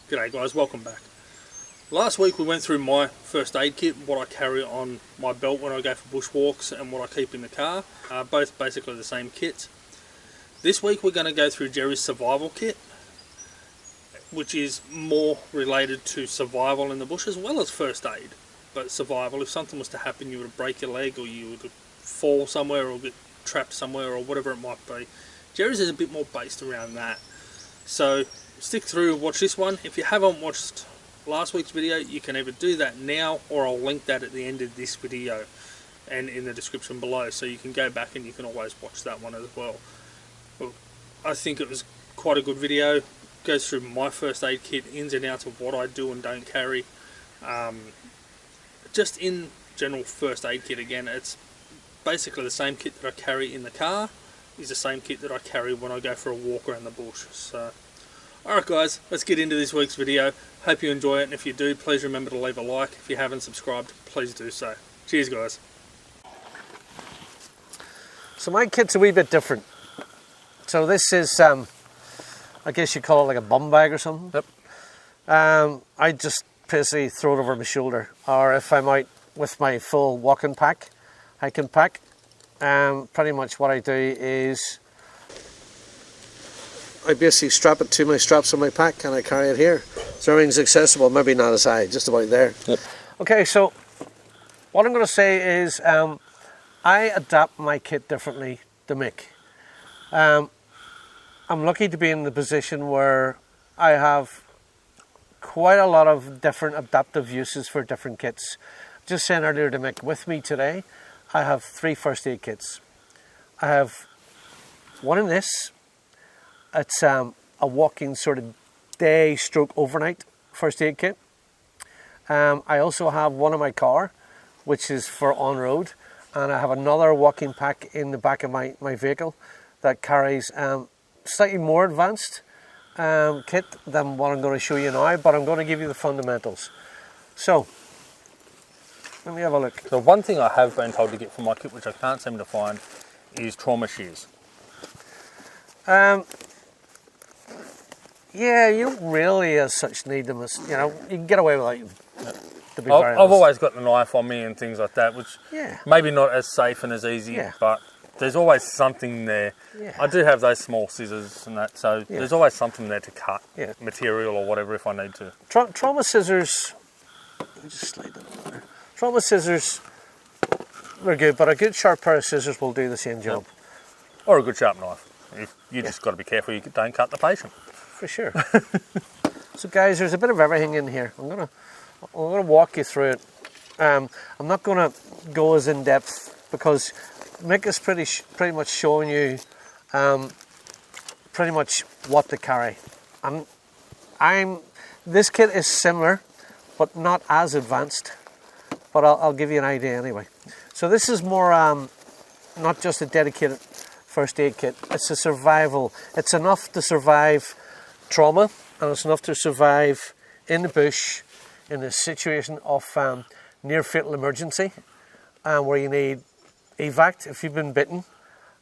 G'day guys, welcome back. Last week we went through my first aid kit, what I carry on my belt when I go for bushwalks and what I keep in the car. Both basically the same kits. This week we're going to go through Gerry's survival kit, which is more related to survival in the bush as well as first aid. But survival, if something was to happen, you would break your leg or you would fall somewhere or get trapped somewhere or whatever it might be. Gerry's is a bit more based around that. So stick through, watch this one. If you haven't watched last week's video, you can either do that now or I'll link that at the end of this video and in the description below, so you can go back and you can always watch that one as well. But I think it was quite a good video. It goes through my first aid kit, ins and outs of what I do and don't carry. Just in general first aid kit again, it's basically the same kit that I carry in the car is the same kit that I carry when I go for a walk around the bush. So alright guys, let's get into this week's video. Hope you enjoy it, and if you do, please remember to leave a like. If you haven't subscribed, please do so. Cheers guys. So my kit's a wee bit different. So this is, I guess you call it like a bum bag or something. Yep. I just basically throw it over my shoulder, or if I'm out with my full walking pack, hiking pack, pretty much what I do is I basically strap it to my straps on my pack and I carry it here. So everything's accessible, maybe not as high, just about there. Yep. Okay, so what I'm going to say is I adapt my kit differently to Mick. I'm lucky to be in the position where I have quite a lot of different adaptive uses for different kits. Just saying earlier to Mick, with me today, I have 3 first aid kits. I have one in this. It's a walking sort of day stroke overnight first aid kit. I also have one in my car, which is for on-road, and I have another walking pack in the back of my vehicle that carries slightly more advanced kit than what I'm going to show you now, but I'm going to give you the fundamentals. So let me have a look. The one thing I have been told to get from my kit, which I can't seem to find, is trauma shears. Yeah, you don't really as such need them as, you know, you can get away without them. Yep. I've always got the knife on me and things like that, which maybe not as safe and as easy, but there's always something there. Yeah. I do have those small scissors and that, so there's always something there to cut material or whatever if I need to. Trauma scissors, let me just slide that over there. Trauma scissors, they're good, but a good sharp pair of scissors will do the same job. Yep. Or a good sharp knife. You just got to be careful you don't cut the patient. For sure. So guys, there's a bit of everything in here. I'm gonna walk you through it. I'm not gonna go as in depth because Mick is pretty much showing you pretty much what to carry. This kit is similar, but not as advanced. But I'll give you an idea anyway. So this is more not just a dedicated first aid kit. It's a survival. It's enough to survive trauma, and it's enough to survive in the bush in a situation of near fatal emergency, where you need evac if you've been bitten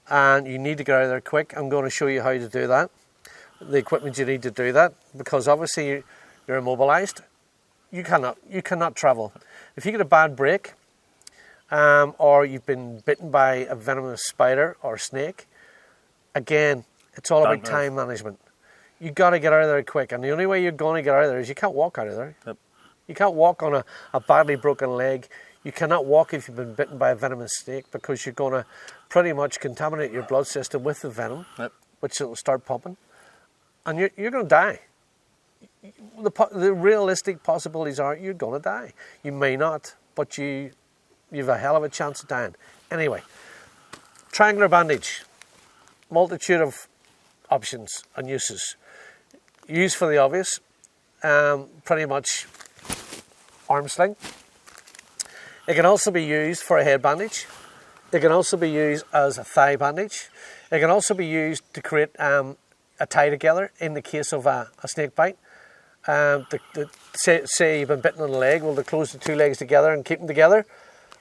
and you need to get out of there quick. I'm going to show you how to do that, the equipment you need to do that, because obviously you're immobilized. You cannot travel. If you get a bad break, or you've been bitten by a venomous spider or snake, again, it's all about time management. You got to get out of there quick, and the only way you're going to get out of there is you can't walk out of there. Yep. You can't walk on a badly broken leg. You cannot walk if you've been bitten by a venomous snake, because you're going to pretty much contaminate your blood system with the venom, which will start pumping, and you're going to die. The realistic possibilities are you're going to die. You may not, but you have a hell of a chance of dying. Anyway, triangular bandage, multitude of options and uses. Used for the obvious, pretty much arm sling. It can also be used for a head bandage. It can also be used as a thigh bandage. It can also be used to create a tie together in the case of a snake bite. Say you've been bitten on the leg, well, to close the 2 legs together and keep them together,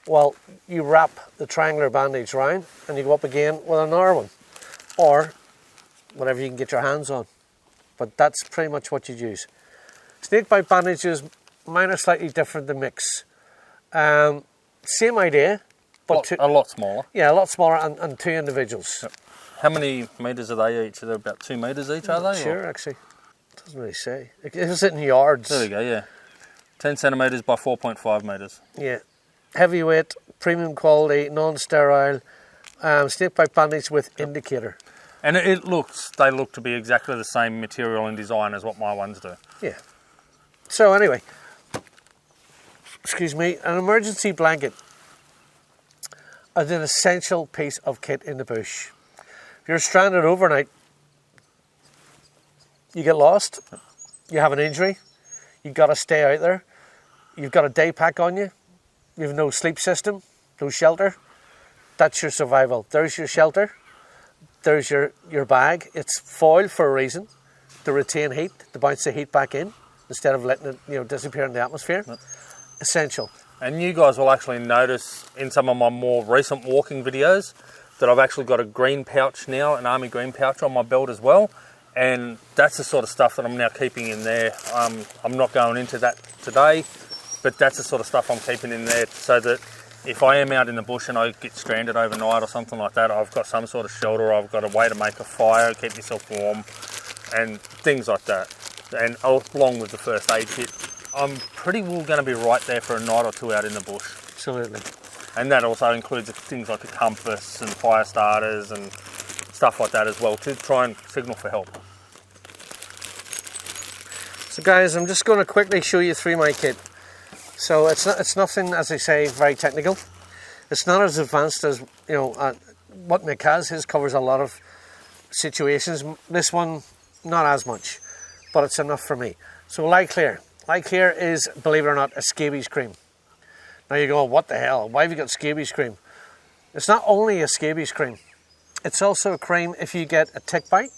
well, you wrap the triangular bandage round and you go up again with another one, or whatever you can get your hands on. But that's pretty much what you'd use. Snakebite bandages, mine are slightly different than mix. Same idea, but a lot smaller. Yeah, a lot smaller and 2 individuals. Yep. How many metres are they each? Are they about 2 metres each, are they? Sure, actually. It doesn't really say. It is in yards. There we go, yeah. 10 centimetres by 4.5 metres. Yeah. Heavyweight, premium quality, non-sterile, snakebite bandage with indicator. And they look to be exactly the same material and design as what my ones do. Yeah. So anyway, excuse me, an emergency blanket is an essential piece of kit in the bush. If you're stranded overnight, you get lost, you have an injury, you've got to stay out there, you've got a day pack on you, you have no sleep system, no shelter, that's your survival. There's your shelter, there's your bag. It's foiled for a reason, to retain heat, to bounce the heat back in, instead of letting it disappear in the atmosphere. Yep. Essential. And you guys will actually notice in some of my more recent walking videos that I've actually got a green pouch now, an army green pouch on my belt as well. And that's the sort of stuff that I'm now keeping in there. I'm not going into that today, but that's the sort of stuff I'm keeping in there so that if I am out in the bush and I get stranded overnight or something like that, I've got some sort of shelter, I've got a way to make a fire, keep myself warm, and things like that. And along with the first aid kit, I'm pretty well going to be right there for a night or 2 out in the bush. Absolutely. And that also includes things like a compass and fire starters and stuff like that as well, to try and signal for help. So guys, I'm just going to quickly show you through my kit. So it's nothing, as I say, very technical. It's not as advanced as what Mick has. His covers a lot of situations. This one, not as much, but it's enough for me. So Lie Clear. Lie Clear is, believe it or not, a scabies cream. Now you go, what the hell? Why have you got scabies cream? It's not only a scabies cream. It's also a cream if you get a tick bite,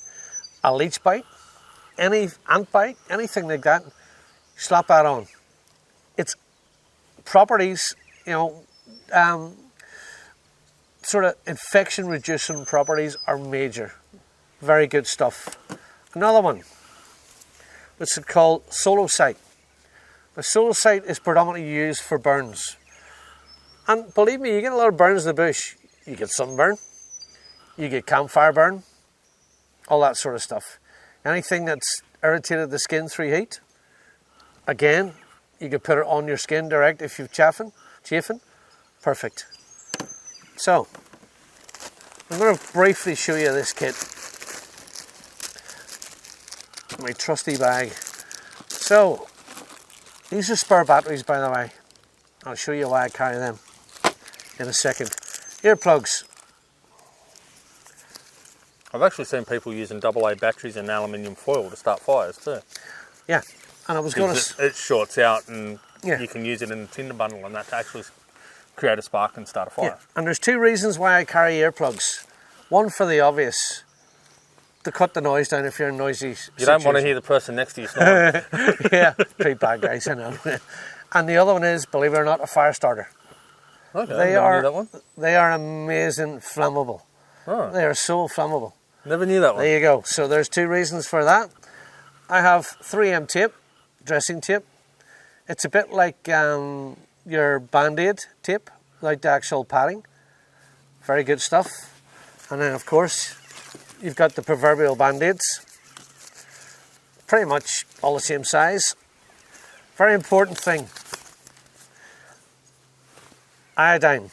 a leech bite, any ant bite, anything like that, slap that on. Its properties, sort of infection reducing properties are major. Very good stuff. Another one, which is called Solo Sight. The Solo Sight is predominantly used for burns. And believe me, you get a lot of burns in the bush. You get sunburn, you get campfire burn, all that sort of stuff. Anything that's irritated the skin through heat, again, you could put it on your skin direct if you've chafing. Perfect. So, I'm going to briefly show you this kit. My trusty bag. So, these are spare batteries, by the way. I'll show you why I carry them in a second. Earplugs. I've actually seen people using AA batteries and aluminium foil to start fires too. Yeah, and I was going to... It shorts out and you can use it in a tinder bundle and that to actually create a spark and start a fire. Yeah, and there's 2 reasons why I carry earplugs. One for the obvious, to cut the noise down if you're in noisy situation. You don't want to hear the person next to you snoring. Yeah, pretty bad guys, I know. And the other one is, believe it or not, a fire starter. Okay, I never knew that one. They are amazing flammable. Oh. They are so flammable. Never knew that one. There you go. So there's 2 reasons for that. I have 3M tape, dressing tape. It's a bit like your Band-Aid tape, like the actual padding. Very good stuff. And then, of course, you've got the proverbial Band-Aids. Pretty much all the same size. Very important thing. Iodine,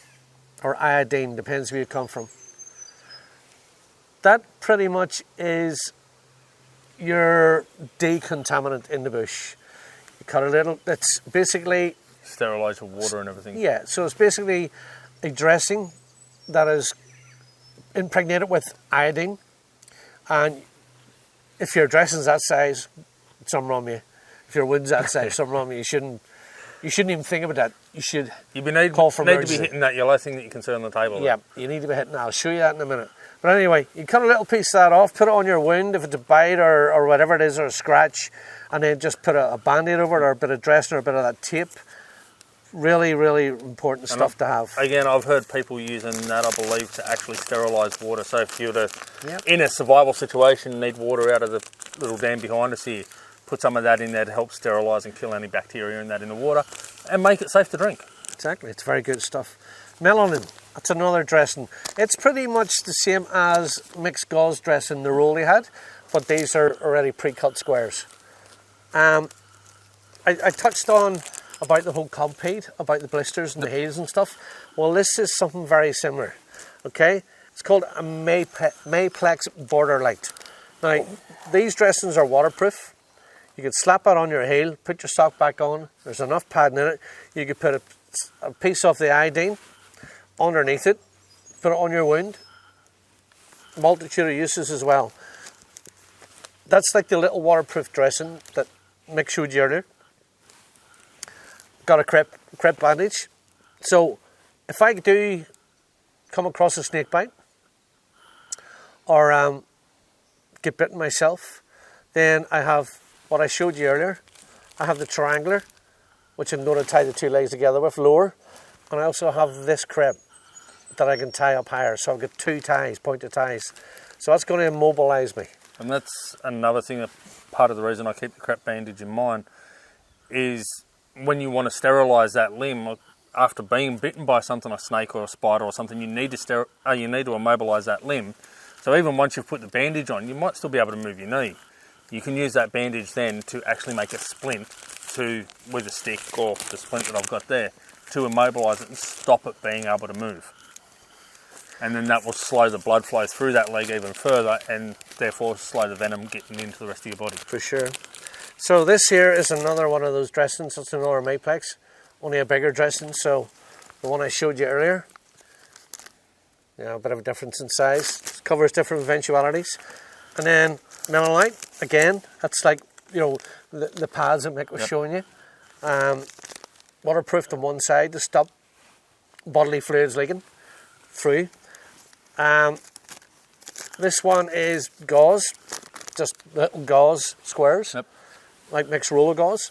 or iodine, depends where you come from. That pretty much is your decontaminant in the bush. You cut a little, it's basically... Sterilise your water and everything. Yeah, so it's basically a dressing that is impregnated with iodine. And if your dressing's that size, something wrong with you. If your wound's that size, something wrong with you. You shouldn't even think about that. You should call for emergency. Need to be hitting that yellow thing that you can see on the table. Yeah, you need to be hitting that. I'll show you that in a minute. But anyway, you cut a little piece of that off, put it on your wound, if it's a bite or whatever it is, or a scratch, and then just put a Band-Aid over it, or a bit of dressing, or a bit of that tape. Really, really important stuff to have. Again, I've heard people using that, I believe, to actually sterilise water. So if you were in a survival situation, need water out of the little dam behind us here, put some of that in there to help sterilise and kill any bacteria in that in the water and make it safe to drink. Exactly, it's very good stuff. Melanin, that's another dressing. It's pretty much the same as mixed gauze dressing, the roll you had, but these are already pre-cut squares. I touched on about the whole Compeed, about the blisters and the heels and stuff. Well, this is something very similar, okay? It's called a Mayplex Border Light. Now, these dressings are waterproof. You could slap it on your heel, put your sock back on. There's enough padding in it. You could put a piece of the iodine underneath it, put it on your wound. Multitude of uses as well. That's like the little waterproof dressing that Mick showed you earlier. Got a crepe bandage. So if I do come across a snake bite or get bitten myself, then I have what I showed you earlier. I have the triangular, which I'm going to tie the two legs together with lower, and I also have this crepe that I can tie up higher. So I've got two ties, pointed ties. So that's going to immobilise me. And that's another thing, that part of the reason I keep the crepe bandage in mind is when you want to sterilise that limb after being bitten by something, a snake or a spider or something, you need to immobilise that limb. So even once you've put the bandage on, you might still be able to move your knee. You can use that bandage then to actually make a splint with a stick or the splint that I've got there to immobilise it and stop it being able to move. And then that will slow the blood flow through that leg even further and therefore slow the venom getting into the rest of your body. For sure. So this here is another one of those dressings. It's another Mayplex, only a bigger dressing. So the one I showed you earlier, a bit of a difference in size. It covers different eventualities. And then Melanite, again, that's like, the pads that Mick was showing you. Waterproofed on one side to stop bodily fluids leaking through. This one is gauze, just little gauze squares, like mixed roller gauze.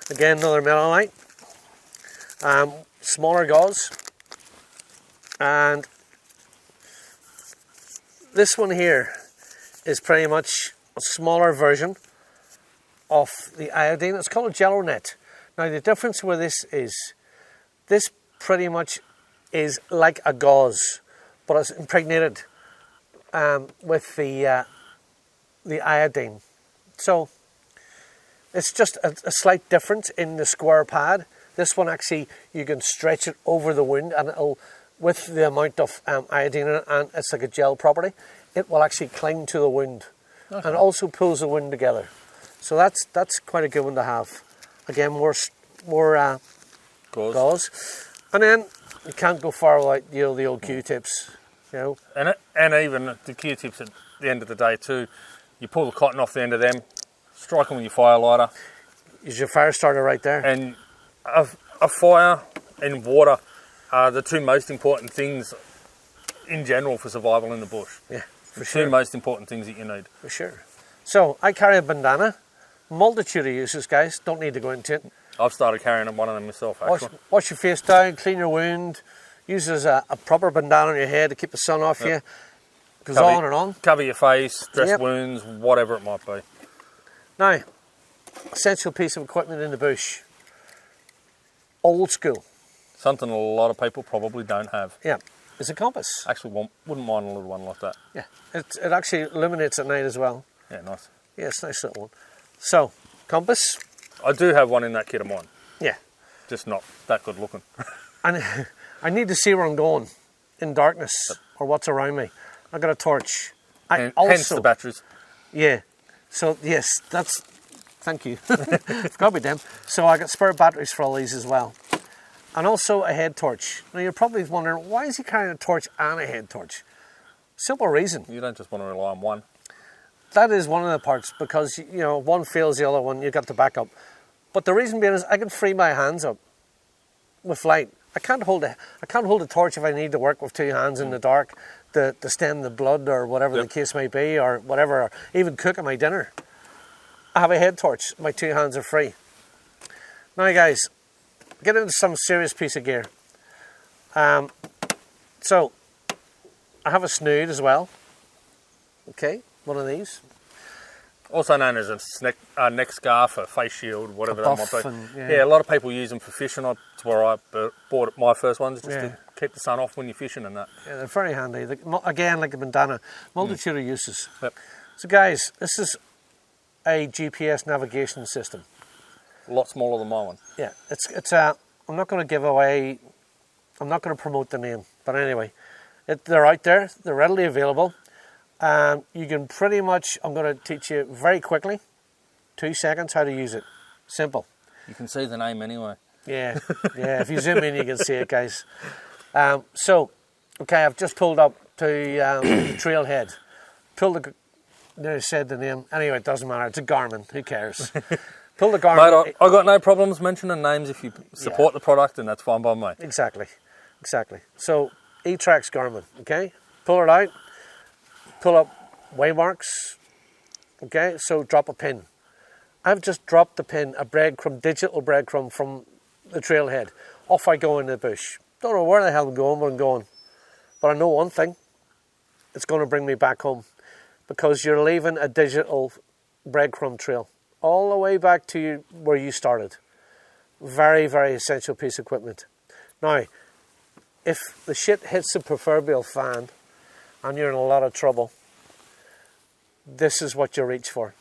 Again, another Melanite. Smaller gauze. And this one here is pretty much a smaller version of the iodine. It's called a jello net. Now the difference with this pretty much is like a gauze, but it's impregnated with the iodine. So it's just a slight difference in the square pad. This one actually, you can stretch it over the wound, and it'll, with the amount of iodine in it, and it's like a gel property, it will actually cling to the wound. Okay. And also pulls the wound together. So that's quite a good one to have. Again, more gauze. And then you can't go far without the old Q-tips. And even the Q-tips at the end of the day too. You pull the cotton off the end of them, strike them with your fire lighter. Use your fire starter right there. And a fire and water are the two most important things in general for survival in the bush. Yeah, for the sure. two most important things that you need. For sure. So I carry a bandana. Multitude of uses, guys. Don't need to go into it. I've started carrying one of them myself, actually. Wash your face down, clean your wound. Use as a proper bandana on your head to keep the sun off you. Goes on and on. Cover your face, dress wounds, whatever it might be. Now, essential piece of equipment in the bush. Old school. Something a lot of people probably don't have. Yeah. It's a compass. Actually, wouldn't mind a little one like that. Yeah. It actually illuminates at night as well. Yeah, nice. Yeah, it's a nice little one. So, compass. I do have one in that kit of mine. Yeah. Just not that good looking. And I need to see where I'm going in darkness or what's around me. I've got a torch. Hence the batteries. Yeah. So, yes, that's... Thank you. Forgot about them. So I got spare batteries for all these as well. And also a head torch. Now you're probably wondering, why is he carrying a torch and a head torch? Simple reason. You don't just want to rely on one. That is one of the parts, because one fails the other one, you've got to back up. But the reason being is I can free my hands up with light. I can't hold a torch if I need to work with two hands in the dark to stem the blood or whatever the case may be, or whatever, or even cooking my dinner. I have a head torch, my two hands are free. Now guys, get into some serious piece of gear. So, I have a snood as well. Okay, one of these. Also known as a neck scarf, a face shield, whatever that might be. Yeah. A lot of people use them for fishing. That's where I bought my first ones, just to keep the sun off when you're fishing and that. Yeah, they're very handy. Again, like a bandana, multitude of uses. Yep. So guys, this is a GPS navigation system. A lot smaller than my one. Yeah, it's a. I'm not going to give away. I'm not going to promote the name, but anyway, they're out there. They're readily available. You can pretty much. I'm going to teach you very quickly, 2 seconds, how to use it. Simple. You can see the name anyway. Yeah, yeah. If you zoom in, you can see it, guys. So, okay, I've just pulled up to the trailhead. Nearly said the name. Anyway, it doesn't matter. It's a Garmin. Who cares? Pull the Garmin. Mate, I got no problems mentioning names if you support the product, and that's fine by me. Exactly. So, E-Trax Garmin, okay? Pull it out. Pull up waymarks. Okay, so drop a pin. I've just dropped the pin, a digital breadcrumb from the trailhead. Off I go in the bush. Don't know where the hell I'm going, but I'm going. But I know one thing. It's going to bring me back home. Because you're leaving a digital breadcrumb trail. All the way back to where you started. Very, very essential piece of equipment. Now, if the shit hits the proverbial fan and you're in a lot of trouble, this is what you reach for.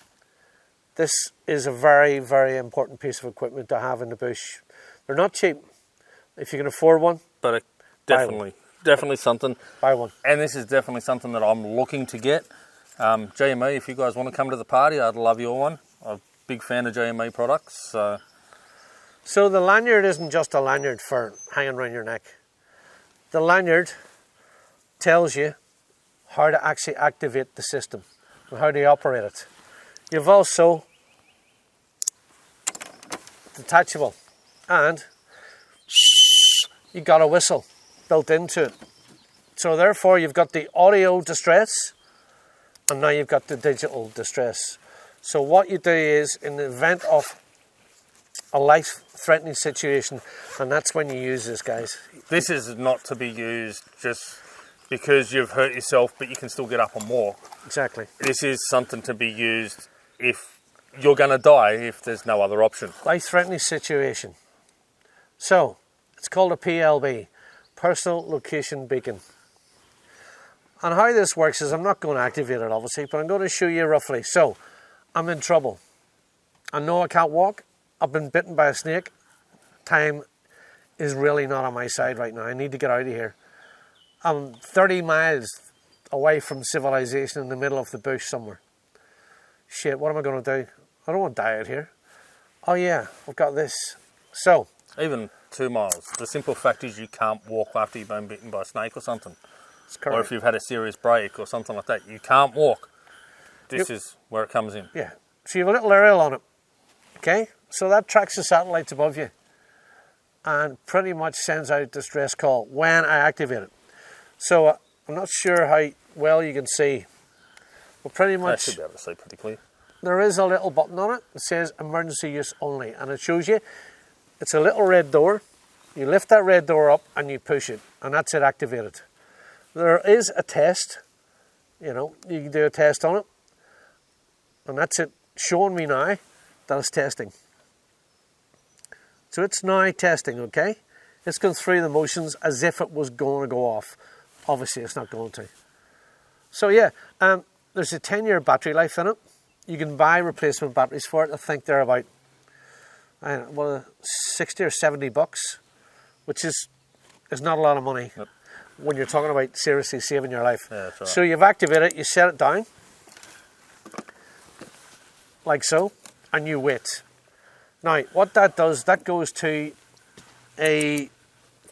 This is a very, very important piece of equipment to have in the bush. They're not cheap. If you can afford one, but definitely something. Buy one. And this is definitely something that I'm looking to get. GME, if you guys want to come to the party, I'd love your one. I'm a big fan of GME products. So the lanyard isn't just a lanyard for hanging around your neck. The lanyard tells you how to actually activate the system and how to operate it. You've also detachable, and you got a whistle built into it. So therefore you've got the audio distress, and now you've got the digital distress. So what you do is, in the event of a life-threatening situation, and that's when you use this, guys. This is not to be used just because you've hurt yourself, but you can still get up and walk. Exactly. This is something to be used if you're going to die, if there's no other option. Life-threatening situation. So, it's called a PLB, Personal Location Beacon. And how this works is, I'm not going to activate it obviously, but I'm going to show you roughly. So, I'm in trouble. I know I can't walk. I've been bitten by a snake. Time is really not on my side right now. I need to get out of here. I'm 30 miles away from civilization in the middle of the bush somewhere. Shit, what am I going to do? I don't want to die out here. Oh yeah, I've got this. So. Even 2 miles. The simple fact is you can't walk after you've been bitten by a snake or something. Or if you've had a serious break or something like that. You can't walk. This is where it comes in. Yeah. So you have a little aerial on it. Okay? So that tracks the satellites above you. And pretty much sends out a distress call when I activate it. So I'm not sure how well you can see. But pretty much, I should be able to see pretty clear. There is a little button on it that says emergency use only. And it shows you, it's a little red door. You lift that red door up and you push it. And that's it activated. There is a test. You know, you can do a test on it. And that's it showing me now that it's testing. So it's now testing, okay? It's going through the motions as if it was going to go off. Obviously, it's not going to. So yeah, there's a 10-year battery life in it. You can buy replacement batteries for it. I think they're about 60 or 70 bucks, which is not a lot of money when you're talking about seriously saving your life. Yeah, that's right. So you've activated it, you set it down, like so, and you wait. Now, what that does, that goes to a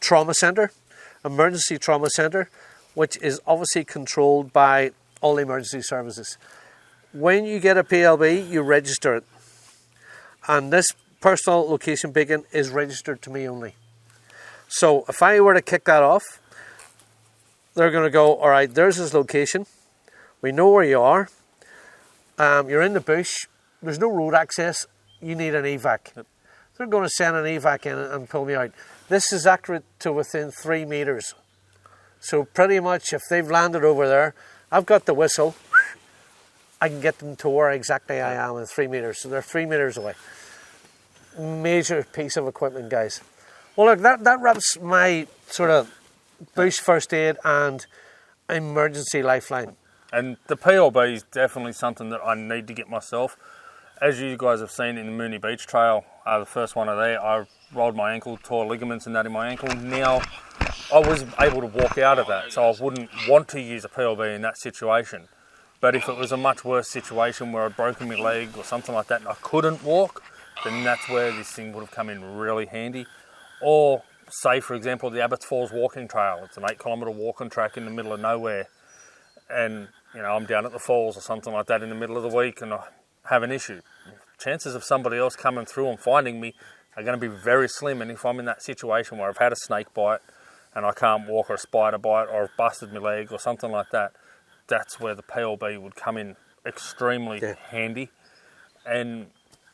trauma centre, emergency trauma centre, which is obviously controlled by all the emergency services. When you get a PLB, you register it. And this personal location beacon is registered to me only. So if I were to kick that off, they're going to go, all right, there's his location. We know where you are. You're in the bush. There's no road access. You need an evac. Yep. They're going to send an evac in and pull me out. This is accurate to within 3 meters. So pretty much if they've landed over there, I've got the whistle I can get them to where exactly I am in 3 meters. So they're 3 meters away. Major piece of equipment, guys. Well, look, that wraps my sort of bush first aid and emergency lifeline. And the PLB is definitely something that I need to get myself. As you guys have seen in the Mooney Beach Trail, the first one of there, I rolled my ankle, tore ligaments and that in my ankle. Now, I was able to walk out of that, so I wouldn't want to use a PLB in that situation. But if it was a much worse situation where I'd broken my leg or something like that and I couldn't walk, then that's where this thing would have come in really handy. Or, say, for example, the Abbots Falls walking trail. It's an 8-kilometre walking track in the middle of nowhere. And, you know, I'm down at the falls or something like that in the middle of the week and I have an issue. Chances of somebody else coming through and finding me are going to be very slim. And if I'm in that situation where I've had a snake bite and I can't walk, or a spider bite, or I've busted my leg or something like that, that's where the PLB would come in extremely handy. And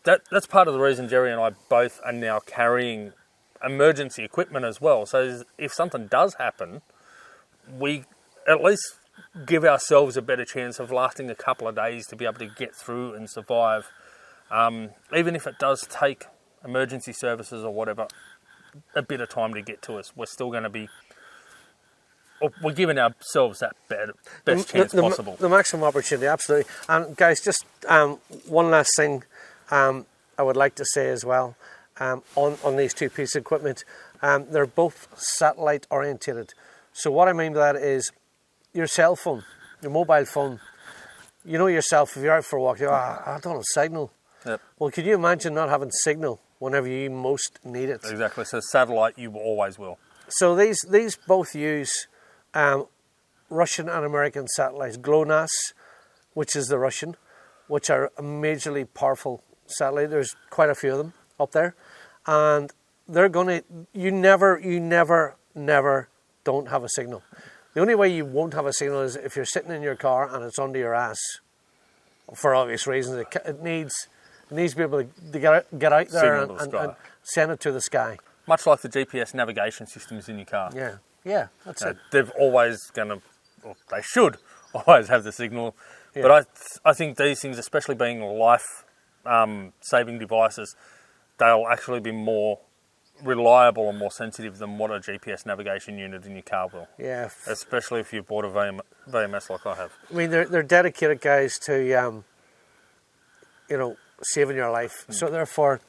that's part of the reason Gerry and I both are now carrying emergency equipment as well. So if something does happen, we at least give ourselves a better chance of lasting a couple of days to be able to get through and survive. Even if it does take emergency services or whatever a bit of time to get to us, we're still going to be, we're giving ourselves that best chance possible. The maximum opportunity, absolutely. And guys, just one last thing I would like to say as well on these two pieces of equipment. They're both satellite orientated. So what I mean by that is your cell phone, your mobile phone. You know yourself, if you're out for a walk, I don't have signal. Yep. Well, could you imagine not having signal whenever you most need it? Exactly. So satellite, you always will. So these both use Russian and American satellites. GLONASS, which is the Russian, which are a majorly powerful satellite. There's quite a few of them up there, and they're gonna. You never don't have a signal. The only way you won't have a signal is if you're sitting in your car and it's under your ass. For obvious reasons, it needs to be able to get out there and send it to the sky. Much like the GPS navigation systems in your car. Yeah, that's it. They've always they should always have the signal. Yeah. But I think these things, especially being life-saving devices, they'll actually be more reliable and more sensitive than what a GPS navigation unit in your car will. Yeah. Especially if you've bought a VMS like I have. I mean, they're dedicated guys to, saving your life. So therefore,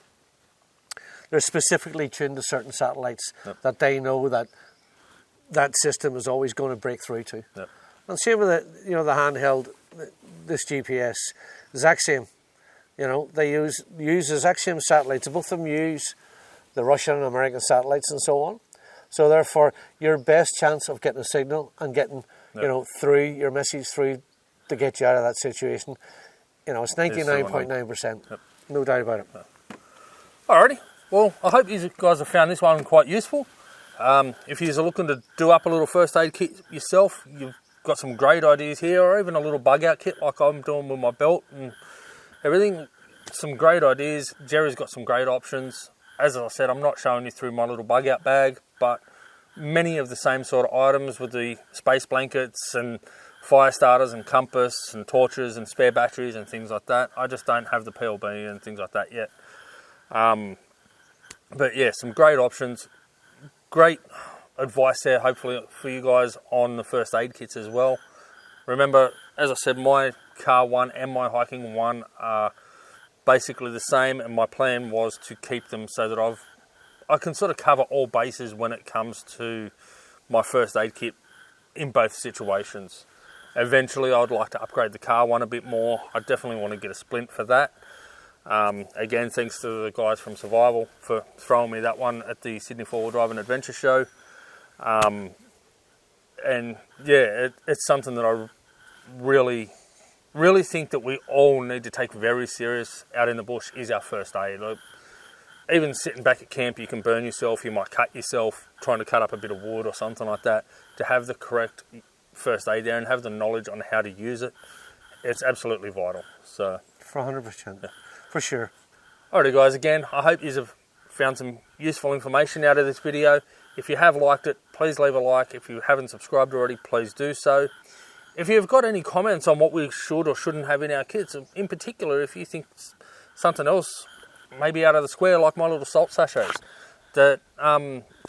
they're specifically tuned to certain satellites that they know that system is always going to break through to. Yep. And same with the handheld, this GPS, exact same. They use the exact same satellites. Both of them use the Russian and American satellites and so on. So therefore, your best chance of getting a signal and getting, through your message through to get you out of that situation, it's 99.9%. Yep. No doubt about it. Yep. Alrighty. Well, I hope you guys have found this one quite useful. If you're looking to do up a little first aid kit yourself, you've got some great ideas here, or even a little bug out kit like I'm doing with my belt and everything. Some great ideas. Gerry's got some great options. As I said, I'm not showing you through my little bug out bag, but many of the same sort of items with the space blankets and fire starters and compass and torches and spare batteries and things like that. I just don't have the PLB and things like that yet. But yeah, some great options. Great advice there, hopefully, for you guys on the first aid kits as well. Remember, as I said, my car one and my hiking one are basically the same, and my plan was to keep them so that I can sort of cover all bases when it comes to my first aid kit in both situations. Eventually, I would like to upgrade the car one a bit more. I definitely want to get a splint for that. Again, thanks to the guys from Survival for throwing me that one at the Sydney 4-Wheel Drive and Adventure Show. And yeah, it's something that I really think that we all need to take very serious out in the bush is our first aid. Like, even sitting back at camp, you can burn yourself, you might cut yourself trying to cut up a bit of wood or something like that. To have the correct first aid there and have the knowledge on how to use it, it's absolutely vital. So for 100%, yeah. For sure. Alrighty guys, again, I hope you have found some useful information out of this video. If you have liked it, please leave a like. If you haven't subscribed already, please do so. if you've got any comments on what we should or shouldn't have in our kits, in particular if you think something else maybe out of the square, like my little salt sachets, that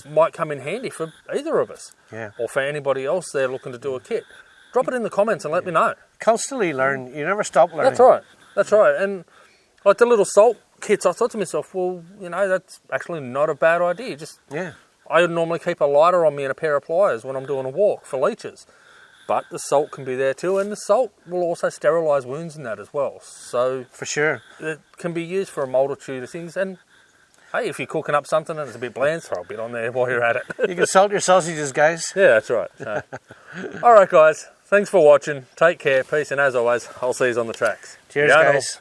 might come in handy for either of us, or for anybody else there looking to do a kit, drop it in the comments and let me know. Constantly learn. You never stop learning. That's right. And like the little salt kits, I thought to myself, well, that's actually not a bad idea. I normally keep a lighter on me and a pair of pliers when I'm doing a walk for leeches. But the salt can be there too, and the salt will also sterilise wounds in that as well. So for sure, it can be used for a multitude of things. And hey, if you're cooking up something and it's a bit bland, throw a bit on there while you're at it. You can salt your sausages, guys. Yeah, that's right. So. All right, guys. Thanks for watching. Take care. Peace. And as always, I'll see you on the tracks. Cheers, guys.